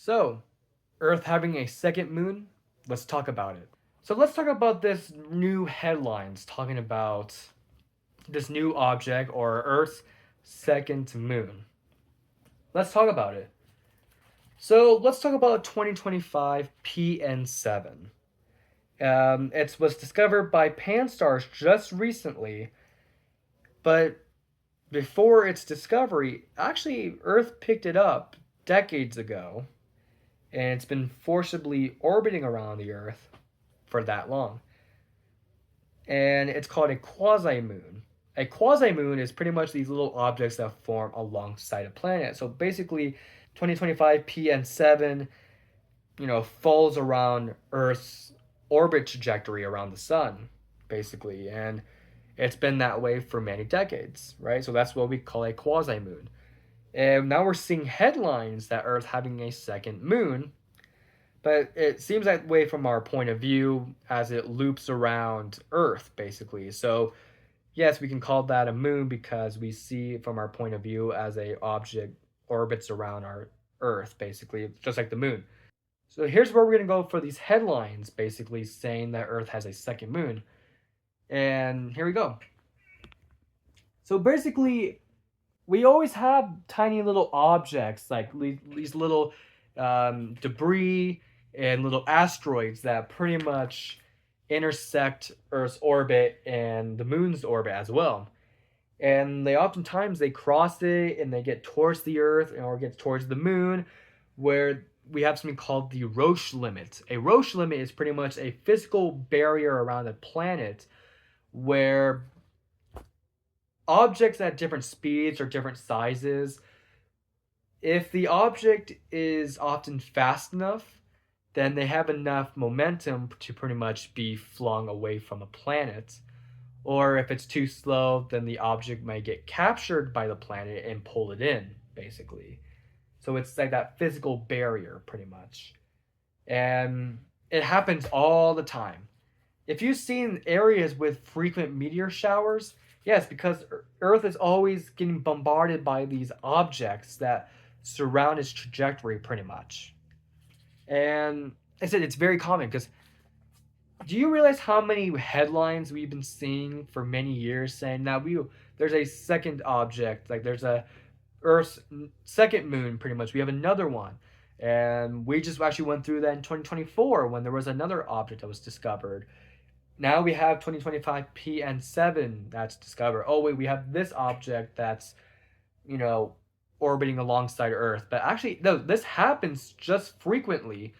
So, Earth having a second moon? Let's talk about it. So, let's talk about this new headlines talking about this new object or Earth's second moon. Let's talk about it. So, let's talk about 2025 PN7. It was discovered by Pan-STARRS just recently, but before its discovery, actually, Earth picked it up decades ago and it's been forcibly orbiting around the Earth for that long. And it's called a quasi-moon. A quasi-moon is pretty much these little objects that form alongside a planet. So basically, 2025 PN7, falls around Earth's orbit trajectory around the sun, basically. And it's been that way for many decades, right? So that's what we call a quasi-moon. And now we're seeing headlines that Earth having a second moon, but it seems that way from our point of view as it loops around Earth, basically. So yes, we can call that a moon because we see it from our point of view as a object orbits around our Earth, basically, just like the moon. So here's where we're gonna go for these headlines, basically saying that Earth has a second moon. And here we go. So basically, we always have tiny little objects like these little debris and little asteroids that pretty much intersect Earth's orbit and the moon's orbit as well. And they oftentimes they cross it and they get towards the Earth or get towards the moon, where we have something called the Roche limit. A Roche limit is pretty much a physical barrier around a planet where objects at different speeds or different sizes, if the object is often fast enough, then they have enough momentum to pretty much be flung away from a planet. Or if it's too slow, then the object might get captured by the planet and pull it in, basically. So it's like that physical barrier, pretty much. And it happens all the time. If you've seen areas with frequent meteor showers, yes, because Earth is always getting bombarded by these objects that surround its trajectory pretty much. And I said it's very common because do you realize how many headlines we've been seeing for many years saying that there's a second object, like there's a Earth's second moon pretty much. We have another one. And we just actually went through that in 2024 when there was another object that was discovered. Now we have 2025 PN7 that's discovered. Oh wait, we have this object that's, you know, orbiting alongside Earth. But actually, no, this happens just frequently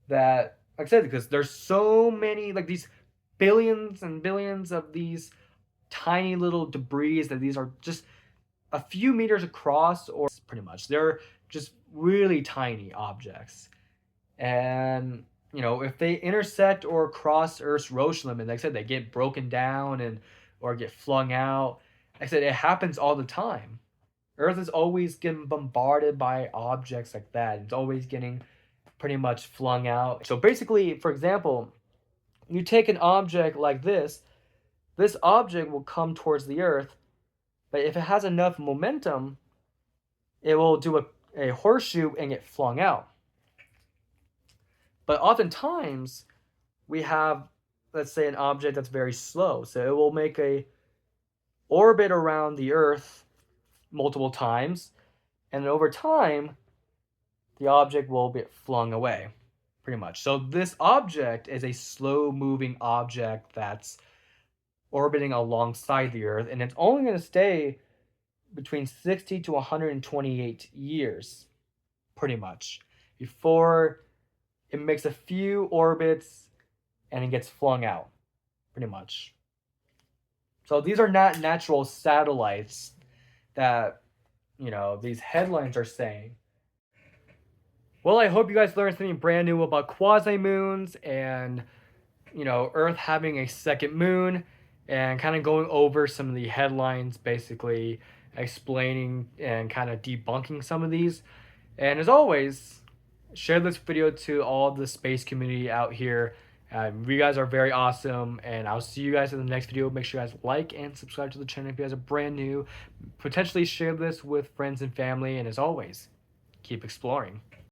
that, like I said, because there's so many, like these billions and billions of these tiny little debris that these are just a few meters across, or pretty much. They're just really tiny objects. And if they intersect or cross Earth's Roche limit, like I said, they get broken down and or get flung out. Like I said, it happens all the time. Earth is always getting bombarded by objects like that. It's always getting pretty much flung out. So basically, for example, you take an object like this object will come towards the Earth, but if it has enough momentum, it will do a horseshoe and get flung out. But oftentimes, we have, let's say, an object that's very slow. So it will make a orbit around the Earth multiple times, and over time, the object will get flung away, pretty much. So this object is a slow-moving object that's orbiting alongside the Earth, and it's only going to stay between 60 to 128 years, pretty much, before it makes a few orbits and it gets flung out, pretty much. So these are not natural satellites that, these headlines are saying. Well, I hope you guys learned something brand new about quasi-moons and, Earth having a second moon and kind of going over some of the headlines, basically explaining and kind of debunking some of these. And as always, share this video to all the space community out here. You guys are very awesome, and I'll see you guys in the next video. Make sure you guys like and subscribe to the channel if you guys are brand new. Potentially share this with friends and family, and as always, keep exploring.